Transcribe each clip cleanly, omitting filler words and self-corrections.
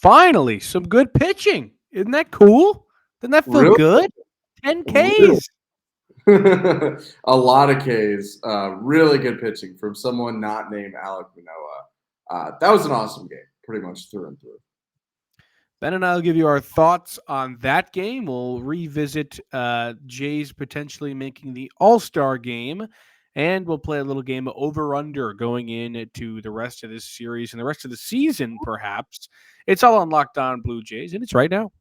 Finally, some good pitching. Isn't that cool? Doesn't that feel Really? good? 10 Really? Ks. A lot of Ks. Really good pitching from someone not named Alec Manoah. That was an awesome game, pretty much through and through. Ben and I will give you our thoughts on that game. We'll revisit Jays potentially making the All-Star game, and we'll play a little game of over-under going into the rest of this series and the rest of the season, perhaps. It's all on Locked On Blue Jays, and it's right now.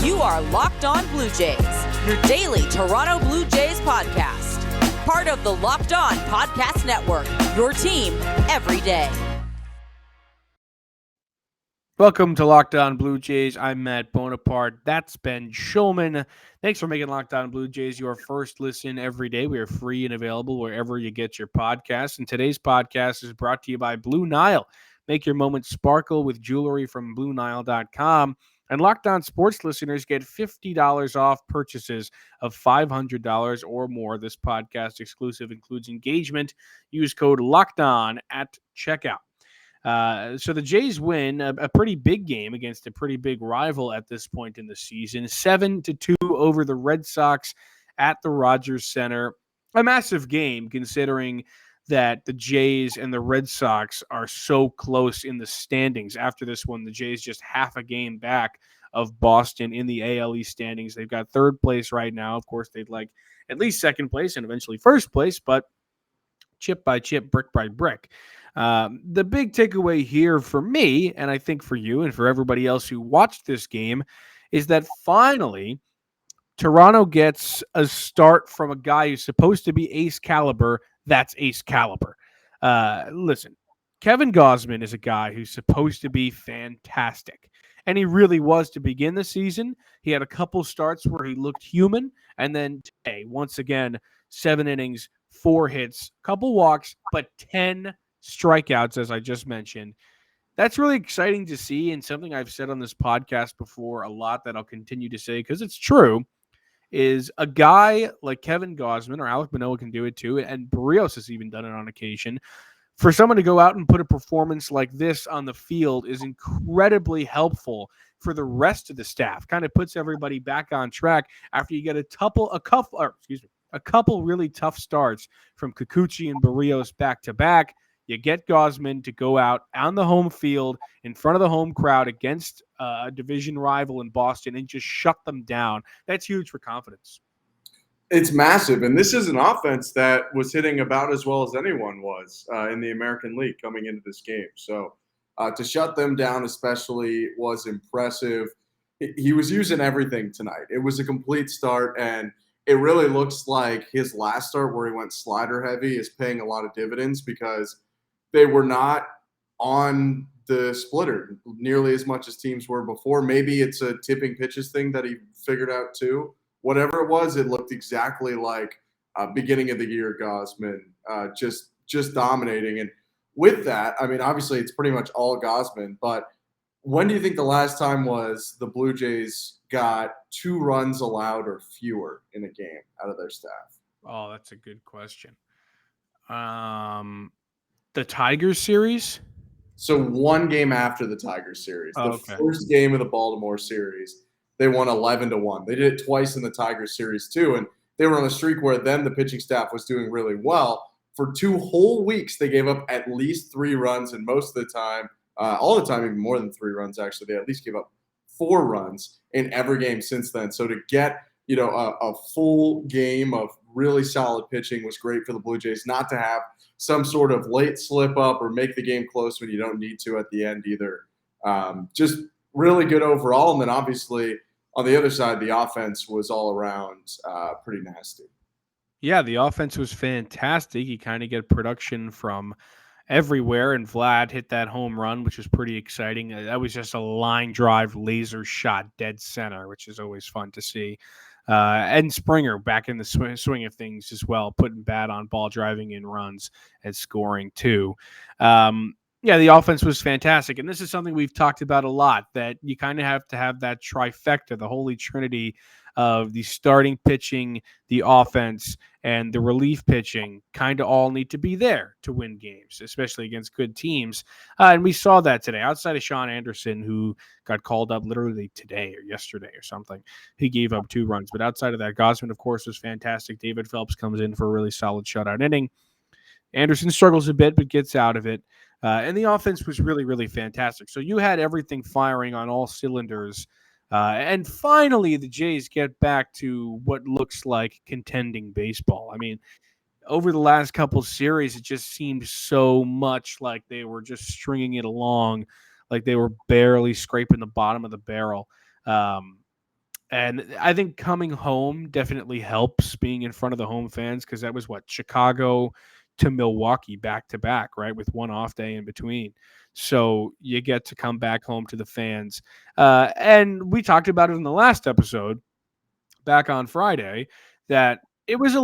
You are Locked On Blue Jays, your daily Toronto Blue Jays podcast. Part of the Locked On Podcast Network, your team every day. Welcome to Locked On Blue Jays. I'm Matt Bonaparte. That's Ben Shulman. Thanks for making Locked On Blue Jays your first listen every day. We are free and available wherever you get your podcasts. And today's podcast is brought to you by Blue Nile. Make your moment sparkle with jewelry from BlueNile.com. And Locked On Sports listeners get $50 off purchases of $500 or more. This podcast exclusive includes engagement. Use code LOCKEDON at checkout. So the Jays win a pretty big game against a pretty big rival at this point in the season, 7-2 over the Red Sox at the Rogers Center. A massive game considering that the Jays and the Red Sox are so close in the standings. After this one, the Jays just half a game back of Boston in the AL East standings. They've got third place right now. Of course, they'd like at least second place and eventually first place, but chip by chip, brick by brick. The big takeaway here for me, and I think for you and for everybody else who watched this game, is that finally Toronto gets a start from a guy who's supposed to be ace caliber. That's ace caliber. Listen, Kevin Gausman is a guy who's supposed to be fantastic. And he really was to begin the season. He had a couple starts where he looked human. And then today, once again, 7 innings, 4 hits, couple walks, but 10 strikeouts, as I just mentioned. That's really exciting to see, and something I've said on this podcast before a lot that I'll continue to say because it's true, is a guy like Kevin Gausman or Alec Manoah can do it too, and Barrios has even done it on occasion. For someone to go out and put a performance like this on the field is incredibly helpful for the rest of the staff. Kind of puts everybody back on track after you get a couple really tough starts from Kikuchi and Barrios back to back. You get Gausman to go out on the home field in front of the home crowd against a division rival in Boston and just shut them down. That's huge for confidence. It's massive, and this is an offense that was hitting about as well as anyone was in the American League coming into this game. So to shut them down especially was impressive. He was using everything tonight. It was a complete start, and it really looks like his last start where he went slider heavy is paying a lot of dividends because they were not on the splitter nearly as much as teams were before. Maybe it's a tipping pitches thing that he figured out too. Whatever it was, it looked exactly like beginning of the year Gausman, just dominating. And with that, I mean, obviously it's pretty much all Gausman, but when do you think the last time was the Blue Jays got 2 runs allowed or fewer in a game out of their staff? Oh, that's a good question. The Tigers series? So one game after the Tigers series, the first game of the Baltimore series, they won 11-1. They did it twice in the Tigers series too, and they were on a streak where then the pitching staff was doing really well. For 2 whole weeks, they gave up at least 3 runs, and most of the time, all the time, even more than 3 runs actually, they at least gave up 4 runs in every game since then. So to get a full game of really solid pitching was great for the Blue Jays. Not to have some sort of late slip up or make the game close when you don't need to at the end either. Just really good overall. And then obviously on the other side, the offense was all around pretty nasty. Yeah, the offense was fantastic. You kind of get production from everywhere, and Vlad hit that home run, which was pretty exciting. That was just a line drive laser shot dead center, which is always fun to see. And Springer back in the swing of things as well, putting bat on ball, driving in runs and scoring too. Yeah, the offense was fantastic. And this is something we've talked about a lot, that you kind of have to have that trifecta, the holy trinity of the starting pitching, the offense, and the relief pitching kind of all need to be there to win games, especially against good teams. And we saw that today. Outside of Sean Anderson, who got called up literally today or yesterday or something, he gave up 2 runs. But outside of that, Gausman, of course, was fantastic. David Phelps comes in for a really solid shutout inning. Anderson struggles a bit, but gets out of it. And the offense was really, really fantastic. So you had everything firing on all cylinders. And finally, the Jays get back to what looks like contending baseball. I mean, over the last couple series, it just seemed so much like they were just stringing it along, like they were barely scraping the bottom of the barrel. And I think coming home definitely helps being in front of the home fans, because that was what, Chicago to Milwaukee back to back, right? With one off day in between. So you get to come back home to the fans. And we talked about it in the last episode back on Friday that it was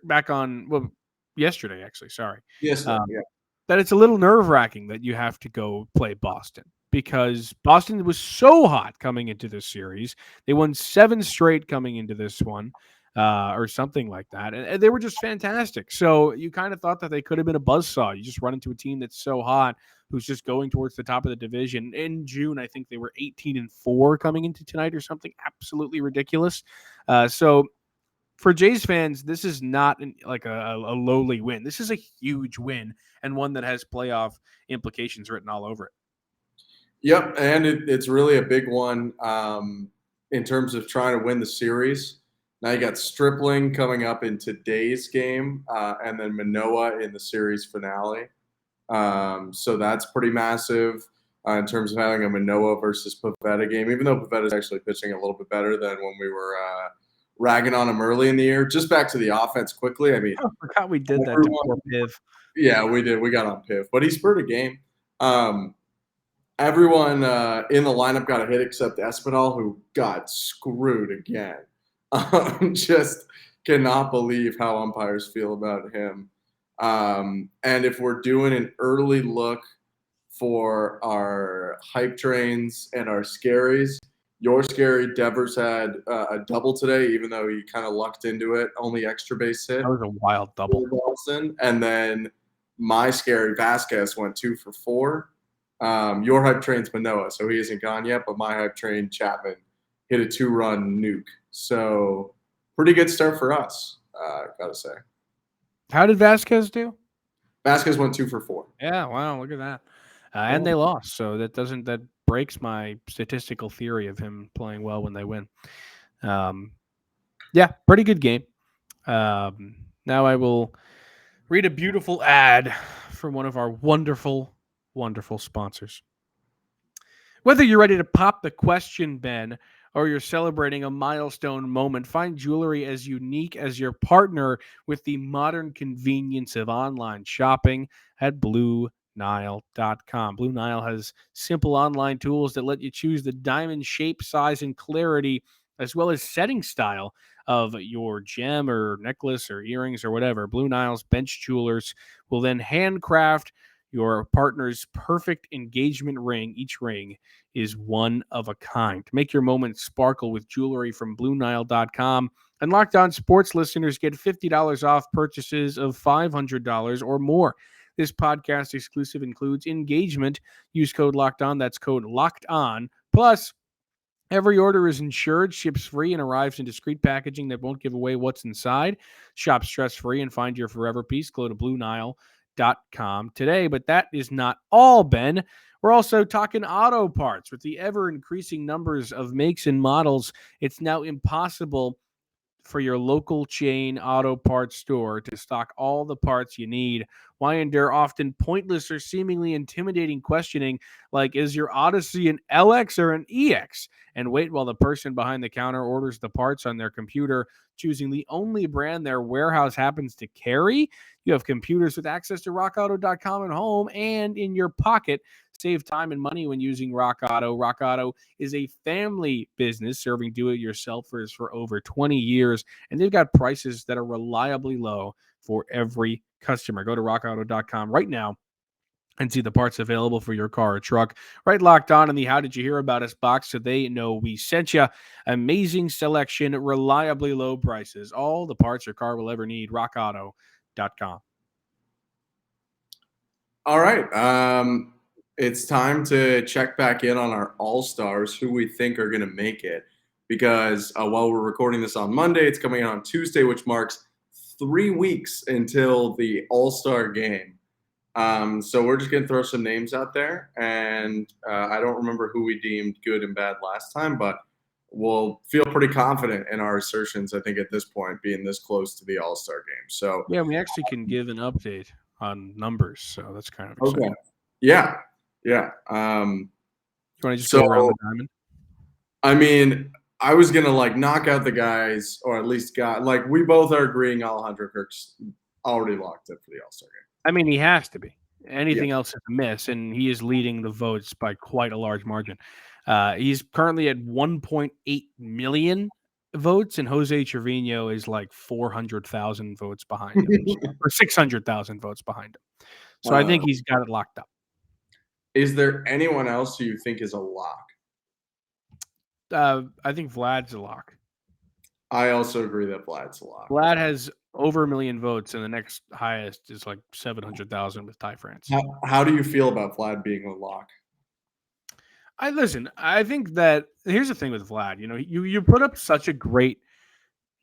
back on, well, yesterday, actually. Sorry. Yes, Um, yeah. that it's a little nerve-wracking that you have to go play Boston, because Boston was so hot coming into this series. They won 7 straight coming into this one, or something like that. And they were just fantastic. So you kind of thought that they could have been a buzzsaw. You just run into a team that's so hot, who's just going towards the top of the division. In June, I think they were 18-4 coming into tonight or something absolutely ridiculous. So for Jays fans, this is not like a lowly win. This is a huge win, and one that has playoff implications written all over it. Yep, and it's really a big one in terms of trying to win the series. Now you got Stripling coming up in today's game, and then Manoah in the series finale. So that's pretty massive in terms of having a Manoah versus Pivetta game, even though Pivetta's actually pitching a little bit better than when we were ragging on him early in the year. Just back to the offense quickly. I mean, I forgot we did that to poor Piv. Yeah, we did. We got on Piv, but he spurred a game. Everyone in the lineup got a hit except Espinal, who got screwed again. Just cannot believe how umpires feel about him. And if we're doing an early look for our hype trains and our scaries, your scary Devers had a double today, even though he kind of lucked into it. Only extra base hit. That was a wild double. Boston. And then my scary Vasquez went 2 for 4. Your hype train's Manoah, so he isn't gone yet. But my hype train, Chapman, hit a 2-run nuke. So pretty good start for us, gotta say. How did Vasquez do? Vasquez went 2 for 4. Yeah, wow, look at that. And they lost, so that breaks my statistical theory of him playing well when they win. Yeah, pretty good game. Now I will read a beautiful ad from one of our wonderful, wonderful sponsors. Whether you're ready to pop the question, Ben, or you're celebrating a milestone moment, find jewelry as unique as your partner with the modern convenience of online shopping at BlueNile.com. Blue Nile has simple online tools that let you choose the diamond shape, size, and clarity, as well as setting style of your gem or necklace or earrings or whatever. Blue Nile's bench jewelers will then handcraft your partner's perfect engagement ring. Each ring is one of a kind. Make your moment sparkle with jewelry from BlueNile.com. And Locked On Sports listeners get $50 off purchases of $500 or more. This podcast exclusive includes engagement. Use code Locked On. That's code Locked On. Plus, every order is insured, ships free, and arrives in discreet packaging that won't give away what's inside. Shop stress-free and find your forever piece. Go to BlueNile.com today. But that is not all, Ben. We're also talking auto parts. With the ever-increasing numbers of makes and models, it's now impossible for your local chain auto parts store to stock all the parts you need. Why endure often pointless or seemingly intimidating questioning like, is your Odyssey an LX or an EX? And wait while the person behind the counter orders the parts on their computer, choosing the only brand their warehouse happens to carry? You have computers with access to rockauto.com at home and in your pocket. Save time and money when using Rock Auto. Rock Auto is a family business serving do-it-yourselfers for over 20 years, and they've got prices that are reliably low for every customer. Go to rockauto.com right now and see the parts available for your car or truck. Right, Locked On in the How Did You Hear About Us box so they know we sent you. Amazing selection, reliably low prices, all the parts your car will ever need. RockAuto.com. All right. It's time to check back in on our All-Stars, who we think are going to make it. Because while we're recording this on Monday, it's coming out on Tuesday, which marks 3 weeks until the All-Star game. So we're just going to throw some names out there. And I don't remember who we deemed good and bad last time, but we'll feel pretty confident in our assertions, I think, at this point, being this close to the All-Star game. So Yeah, we actually can give an update on numbers, so that's kind of exciting. okay. Yeah. You want to just So, go around the diamond? I mean, I was going to knock out the guys, or at least we both are agreeing Alejandro Kirk's already locked up for the All-Star game. I mean, he has to be. Anything else is a miss, and he is leading the votes by quite a large margin. He's currently at 1.8 million votes, and Jose Trevino is like 400,000 votes behind him, or 600,000 votes behind him. So I think he's got it locked up. Is there anyone else who you think is a lock? I think Vlad's a lock. I also agree that Vlad's a lock. Vlad has over 1 million votes, and the next highest is like 700,000 with Ty France. How do you feel about Vlad being a lock? I think that here's the thing with Vlad. You put up such a great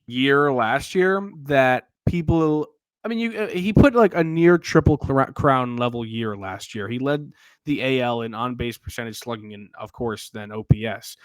year last year that people. I mean, he put like a near triple crown level year last year. He led the AL in on base percentage slugging, and of course, then OPS.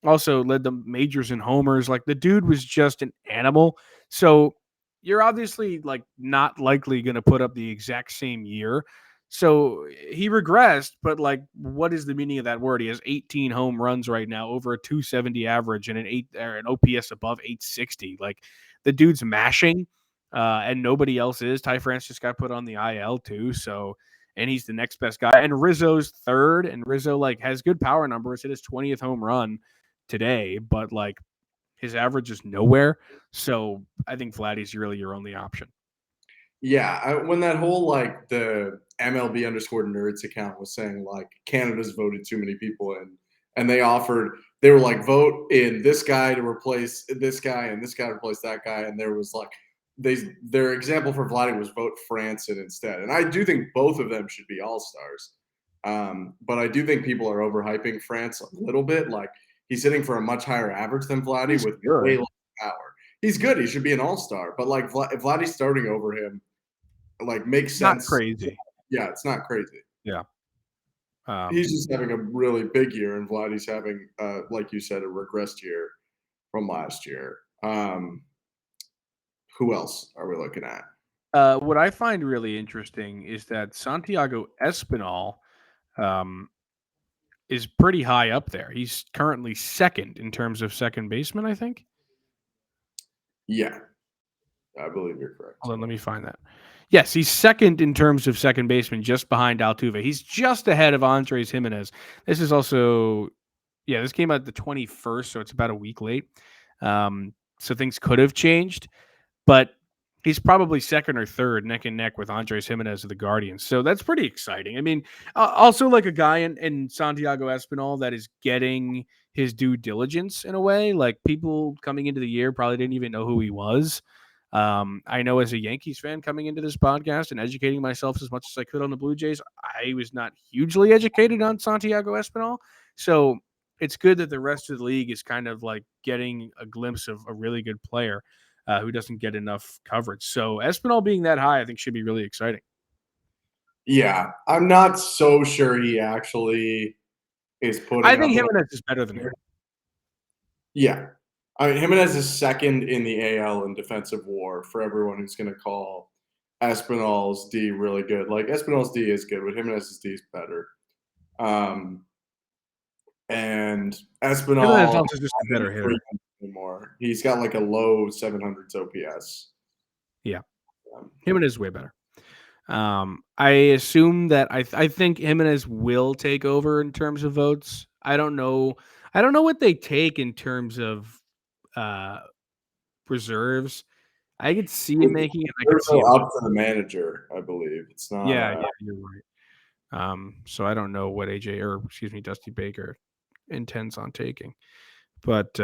Also led the majors in homers. Like the dude was just an animal. So you're obviously like not likely going to put up the exact same year. So he regressed, but like, what is the meaning of that word? He has 18 home runs right now, over a 270 average, and an OPS above 860. Like the dude's mashing, and nobody else is. Ty France just got put on the IL too, so and he's the next best guy. And Rizzo's third, and Rizzo like has good power numbers. Hit his 20th home run today, but like his average is nowhere. So I think Vladdy's really your only option. Yeah, when that whole the MLB_nerds account was saying Canada's voted too many people in, and they were like, vote in this guy to replace this guy and this guy to replace that guy, and there was their example for Vladdy was vote France in instead, and I do think both of them should be all-stars, but I do think people are overhyping France a little bit. Like he's hitting for a much higher average than Vladdy with way less power. He's good. He should be an all-star, but if Vladdy's starting over him, makes sense. Not crazy. Yeah, it's not crazy. Yeah. He's just having a really big year, and Vladdy's having, like you said, a regressed year from last year. Who else are we looking at? What I find really interesting is that Santiago Espinal is pretty high up there. He's currently second in terms of second baseman, I think. Yeah, I believe you're correct. Hold on, let me find that. Yes, he's second in terms of second baseman, just behind Altuve. He's just ahead of Andres Jimenez. This is also, this came out the 21st, so it's about a week late. So things could have changed, but he's probably second or third, neck and neck with Andres Jimenez of the Guardians. So that's pretty exciting. I mean, also like a guy in Santiago Espinal that is getting his due diligence in a way. Like people coming into the year probably didn't even know who he was. I know as a Yankees fan coming into this podcast and educating myself as much as I could on the Blue Jays, I was not hugely educated on Santiago Espinal. So it's good that the rest of the league is kind of like getting a glimpse of a really good player who doesn't get enough coverage. So Espinal being that high, I think should be really exciting. Yeah, I'm not so sure he actually is putting. I think Jimenez is better than him. Yeah. I mean, Jimenez is second in the AL in defensive WAR for everyone who's going to call Espinal's D really good. Like, Espinal's D is good, but Jimenez's D is better. And Espinal is also just a better hitter. Anymore. He's got like a low 700s OPS. Yeah. Jimenez is way better. I assume that I think Jimenez will take over in terms of votes. I don't know what they take in terms of reserves. I could see him making it. I could see up to the manager, I believe. It's not. Yeah, you're right. So I don't know what Dusty Baker intends on taking. But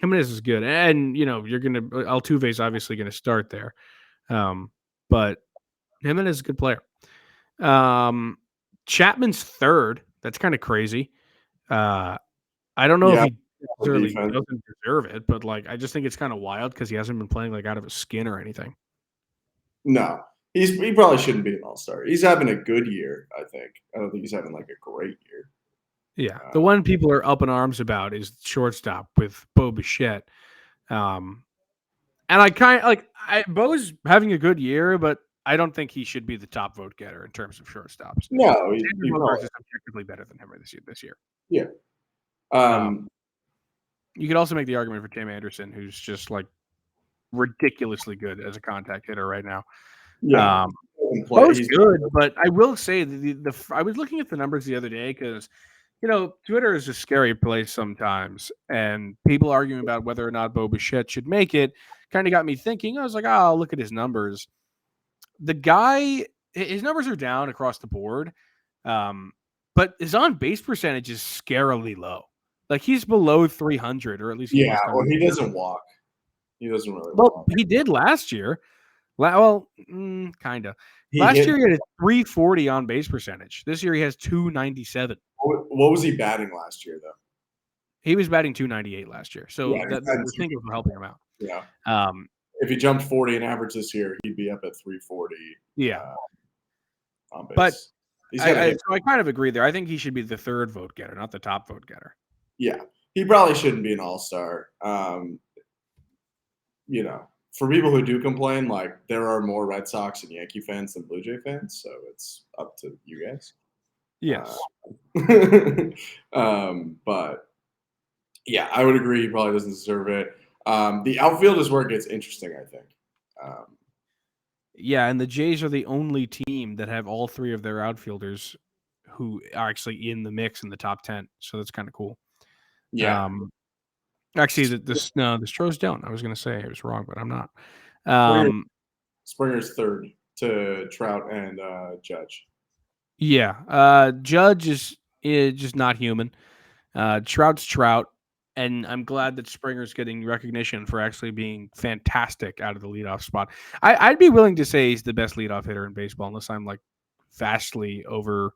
Jimenez is good. And, Altuve is obviously going to start there. But Jimenez is a good player. Chapman's third. That's kind of crazy. I don't know if he necessarily doesn't deserve it, but I just think it's kind of wild because he hasn't been playing out of his skin or anything. No, he probably shouldn't be an all-star. He's having a good year, I think. I don't think he's having a great year. Yeah, the one people are up in arms about is shortstop with Bo Bichette. And Bo's having a good year, but I don't think he should be the top vote getter in terms of shortstops. No, he's objectively better than him this year. Yeah. You could also make the argument for Tim Anderson, who's just ridiculously good as a contact hitter right now. Yeah, Bo's good, but I will say I was looking at the numbers the other day because Twitter is a scary place sometimes, and people arguing about whether or not Bo Bichette should make it kind of got me thinking. I was like, I'll look at his numbers. The guy, his numbers are down across the board, but his on-base percentage is scarily low. He's below 300, or at least he doesn't walk. He doesn't really walk. He did last year. Well, kind of. Last year he had a 340 on-base percentage. This year he has 297. What was he batting last year, though? He was batting 298 last year. So the thing was helping him out. Yeah. If he jumped 40 in average this year, he'd be up at 340. Yeah. On base. But I kind of agree there. I think he should be the third vote getter, not the top vote getter. Yeah. He probably shouldn't be an all-star. For people who do complain, there are more Red Sox and Yankee fans than Blue Jay fans, so it's up to you guys. Yes. But yeah, I would agree he probably doesn't deserve it. The outfield is where it gets interesting, I think. Yeah, and the Jays are the only team that have all three of their outfielders who are actually in the mix in the top 10. So that's kind of cool. Yeah. Actually, the Stros don't. I was going to say I was wrong, but I'm not. Springer's third to Trout and Judge. Yeah. Judge is just not human. Trout's Trout. And I'm glad that Springer's getting recognition for actually being fantastic out of the leadoff spot. I'd be willing to say he's the best leadoff hitter in baseball, unless I'm vastly over.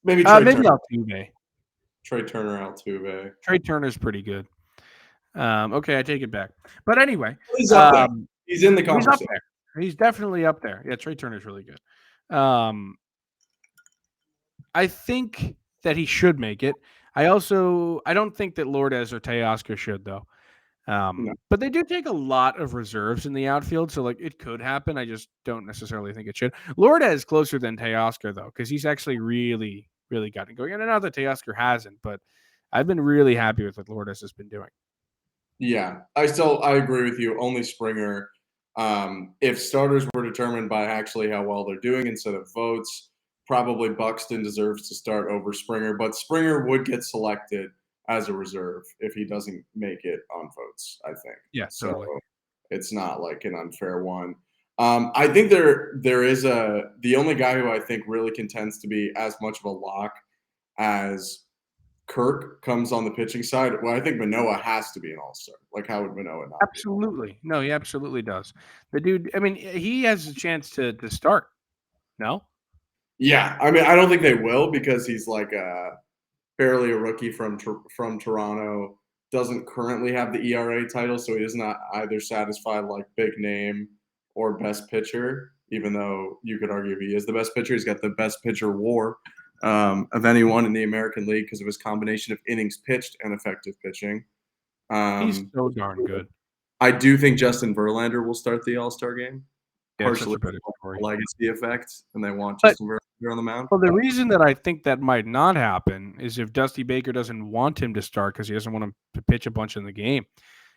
Maybe Altuve. Trey Turner, Altuve. Trey Turner's pretty good. Okay, I take it back. But anyway, he's up there. He's in the conversation. He's up there. He's definitely up there. Yeah, Trey Turner's really good. I think that he should make it. I don't think that Lourdes or Teoscar should, though. No. But they do take a lot of reserves in the outfield, so it could happen. I just don't necessarily think it should. Lourdes is closer than Teoscar, though, because he's actually really, really gotten going. And not that Teoscar hasn't, but I've been really happy with what Lourdes has been doing. Yeah, I agree with you. Only Springer. If starters were determined by actually how well they're doing instead of votes, probably Buxton deserves to start over Springer, but Springer would get selected as a reserve if he doesn't make it on votes, I think. Yeah, totally. So it's not an unfair one. I think there is the only guy who I think really contends to be as much of a lock as Kirk comes on the pitching side. Well, I think Manoah has to be an all-star. How would Manoah not? Absolutely. No, he absolutely does. The dude, he has a chance to start. No? Yeah, I don't think they will because he's barely a rookie from Toronto. Doesn't currently have the ERA title, so he is not either satisfied big name or best pitcher. Even though you could argue if he is the best pitcher, he's got the best pitcher WAR of anyone in the American League because of his combination of innings pitched and effective pitching. He's so darn good. I do think Justin Verlander will start the All-Star game. Yeah, partially legacy effect, and they want Justin Verlander on the mound. Well, the reason that I think that might not happen is if Dusty Baker doesn't want him to start because he doesn't want him to pitch a bunch in the game,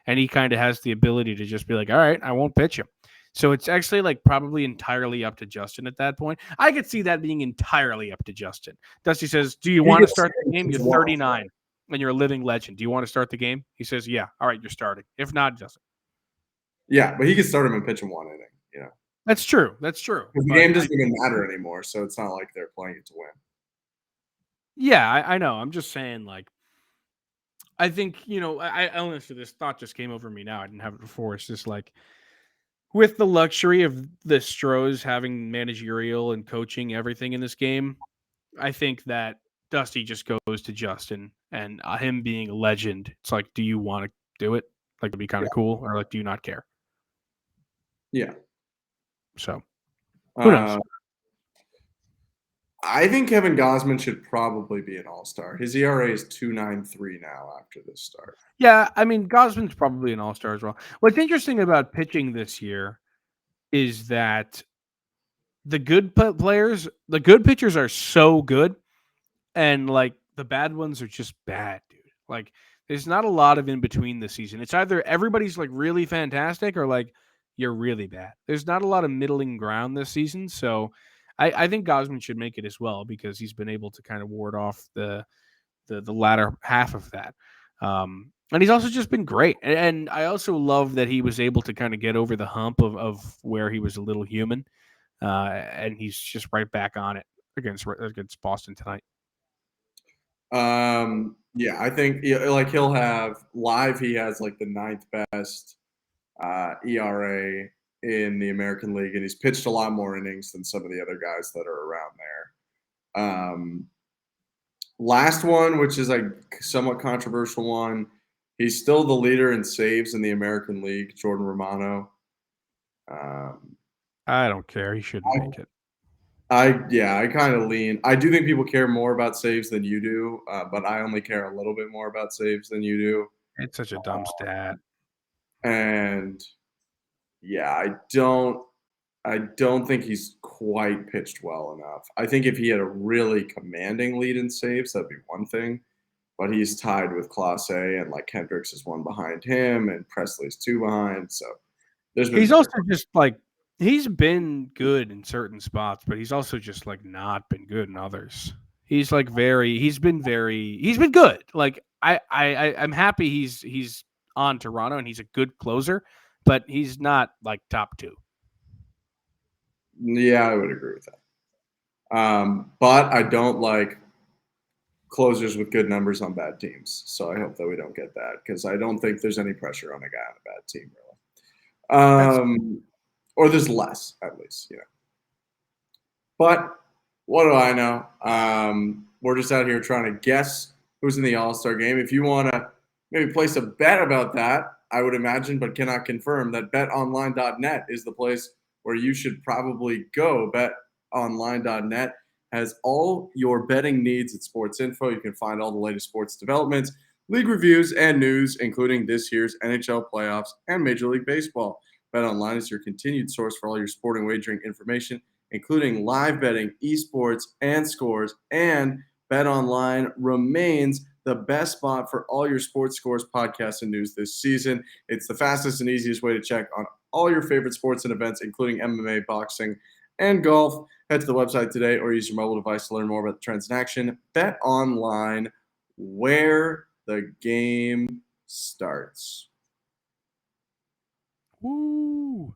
and he kind of has the ability to just be all right, I won't pitch him. So it's actually probably entirely up to Justin at that point. I could see that being entirely up to Justin. Dusty says, "Do you want to start the game? You're 39 and you're a living legend. Do you want to start the game?" He says, "Yeah." All right, you're starting. If not, Justin. Yeah, but he can start him and pitch him one inning. That's true. That's true. The game doesn't even matter anymore, so it's not like they're playing it to win. Yeah, I know. I'm just saying, like, I think, I honestly, this thought just came over me now. I didn't have it before. It's just like, with the luxury of the Stros having managerial and coaching everything in this game, I think that Dusty just goes to Justin and him being a legend. It's like, do you want to do it? Like, it'd be kind of cool, or like, do you not care? Yeah. So, who knows? I think Kevin Gausman should probably be an all-star. His ERA is 2.93 now after this start. Yeah, I mean, Gausman's probably an all-star as well. What's interesting about pitching this year is that the good players, the good pitchers are so good, and like the bad ones are just bad, dude. Like, there's not a lot of in between this season. It's either everybody's like really fantastic or like you're really bad. There's not a lot of middling ground this season. So I think Gausman should make it as well because he's been able to kind of ward off the latter half of that. And he's also just been great. And I also love that he was able to kind of get over the hump of where he was a little human. And he's just right back on it against Boston tonight. Yeah, I think like he'll have live. He has like the 9th best ERA in the American League, and he's pitched a lot more innings than some of the other guys that are around there. Last one, which is a somewhat controversial one, he's still the leader in saves in the American League, Jordan Romano. I don't care. He shouldn't make it. I kind of lean. I do think people care more about saves than you do, but I only care a little bit more about saves than you do. It's such a dumb stat. And yeah, I don't think he's quite pitched well enough. I think if he had a really commanding lead in saves, that'd be one thing. But he's tied with Clase, and like Hendricks is 1 behind him, and Presley's 2 behind. So he's also just like he's been good in certain spots, but he's also just like not been good in others. He's like he's been good. Like I'm happy he's on Toronto and he's a good closer, but he's not like top 2. Yeah, I would agree with that. But I don't like closers with good numbers on bad teams. So I hope that we don't get that because I don't think there's any pressure on a guy on a bad team, really. Or there's less, at least, But what do I know? We're just out here trying to guess who's in the All-Star game. If you want to maybe place a bet about that, I would imagine, but cannot confirm, that betonline.net is the place where you should probably go. BetOnline.net has all your betting needs at sports info. You can find all the latest sports developments, league reviews, and news, including this year's NHL playoffs and Major League Baseball. BetOnline is your continued source for all your sporting wagering information, including live betting, esports, and scores. And BetOnline remains the best spot for all your sports scores, podcasts, and news this season. It's the fastest and easiest way to check on all your favorite sports and events, including MMA, boxing, and golf. Head to the website today or use your mobile device to learn more about the transaction. BetOnline, where the game starts. Woo!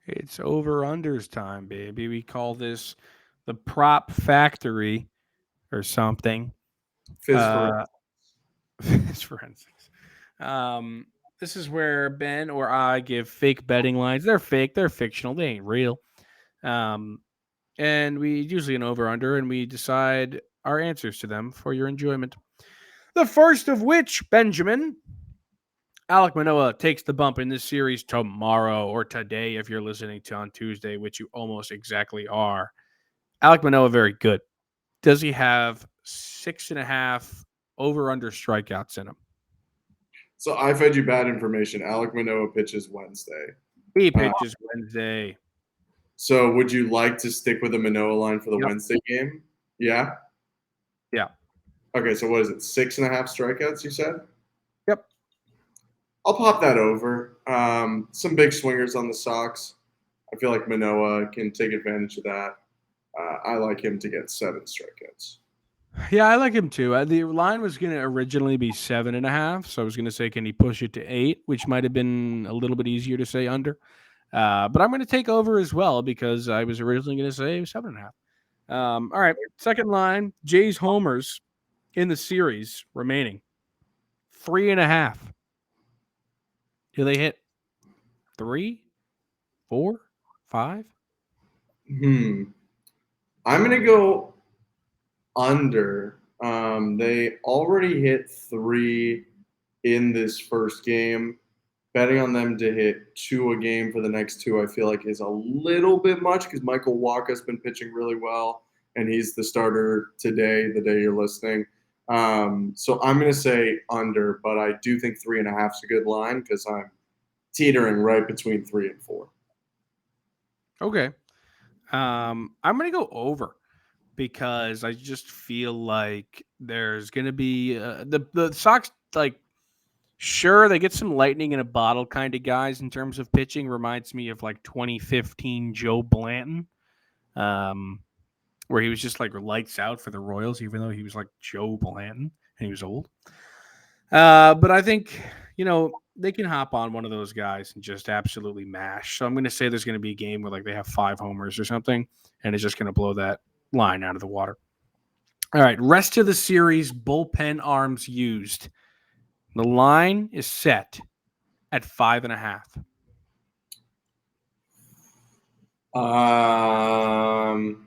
It's over-unders time, baby. We call this the prop factory or something. Fizz forensics. This is where Ben or I give fake betting lines. They're fake. They're fictional. They ain't real. And we usually an over-under, and we decide our answers to them for your enjoyment. The first of which, Benjamin, Alek Manoah takes the bump in this series tomorrow or today if you're listening to on Tuesday, which you almost exactly are. Alek Manoah, very good. Does he have 6.5 over-under strikeouts in him? So I fed you bad information. Alek Manoah pitches Wednesday. He pitches Wednesday. So would you like to stick with the Manoah line for the Wednesday game? Yeah? Yeah. Okay, so what is it, 6.5 strikeouts, you said? Yep. I'll pop that over. Some big swingers on the Sox. I feel like Manoah can take advantage of that. I like him to get 7 strikeouts. Yeah, I like him too. The line was going to originally be 7.5, so I was going to say, can he push it to 8, which might have been a little bit easier to say under. But I'm going to take over as well because I was originally going to say 7.5. All right, second line, Jays homers in the series remaining 3.5. Do they hit 3, 4, 5? I'm going to go under. They already hit 3 in this first game. Betting on them to hit 2 a game for the next 2, I feel like is a little bit much because Michael Wacha's been pitching really well, and he's the starter today, the day you're listening. So I'm going to say under, but I do think 3.5 is a good line because I'm teetering right between 3 and 4. Okay. I'm going to go over because I just feel like there's going to be the Sox, like, sure, they get some lightning in a bottle kind of guys in terms of pitching. Reminds me of like 2015 Joe Blanton, where he was just like lights out for the Royals, even though he was like Joe Blanton and he was old. But I think, they can hop on one of those guys and just absolutely mash. So I'm going to say there's going to be a game where like they have 5 homers or something, and it's just going to blow that line out of the water. All right, rest of the series, bullpen arms used. The line is set at 5.5.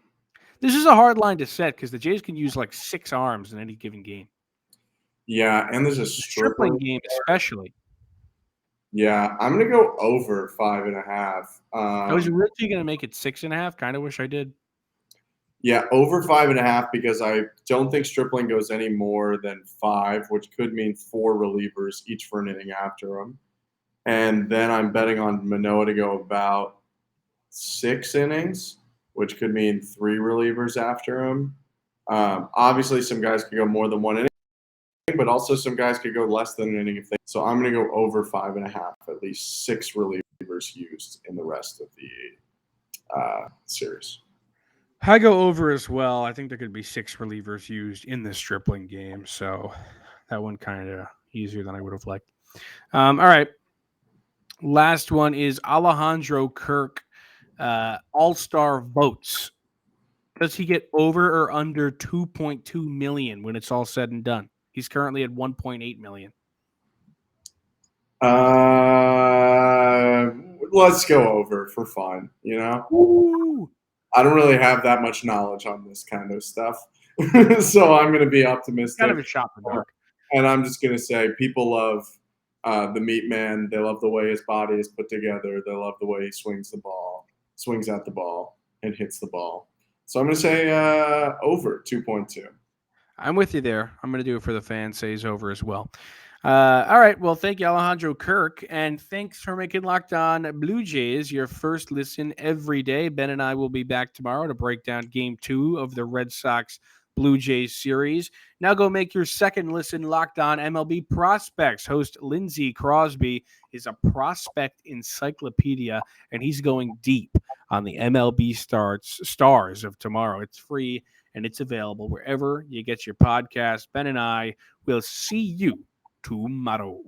This is a hard line to set because the Jays can use like 6 arms in any given game. Yeah, and there's a stripling game especially. Yeah, I'm going to go over 5.5. I was really going to make it 6.5. Kind of wish I did. Yeah, over 5.5 because I don't think stripling goes any more than 5, which could mean 4 relievers, each for an inning after him. And then I'm betting on Manoah to go about 6 innings, which could mean 3 relievers after him. Obviously, some guys could go more than 1 inning, but also some guys could go less than an inning if they. So I'm going to go over 5.5, at least 6 relievers used in the rest of the series. I go over as well. I think there could be 6 relievers used in the stripling game, so that one kind of easier than I would have liked. All right. Last one is Alejandro Kirk, All-Star votes. Does he get over or under 2.2 million when it's all said and done? He's currently at 1.8 million. Let's go over for fun, Ooh. I don't really have that much knowledge on this kind of stuff. So I'm going to be optimistic. Kind of a shot in the dark. And I'm just going to say people love the meat man. They love the way his body is put together. They love the way he swings at the ball, and hits the ball. So I'm going to say over 2.2. I'm with you there. I'm going to do it for the fans. Say he's over as well. All right. Well, thank you, Alejandro Kirk. And thanks for making Locked On Blue Jays your first listen every day. Ben and I will be back tomorrow to break down Game 2 of the Red Sox Blue Jays series. Now go make your second listen Locked On MLB Prospects. Host Lindsey Crosby is a prospect encyclopedia, and he's going deep on the MLB stars of tomorrow. It's free, and it's available wherever you get your podcast. Ben and I will see you tomorrow.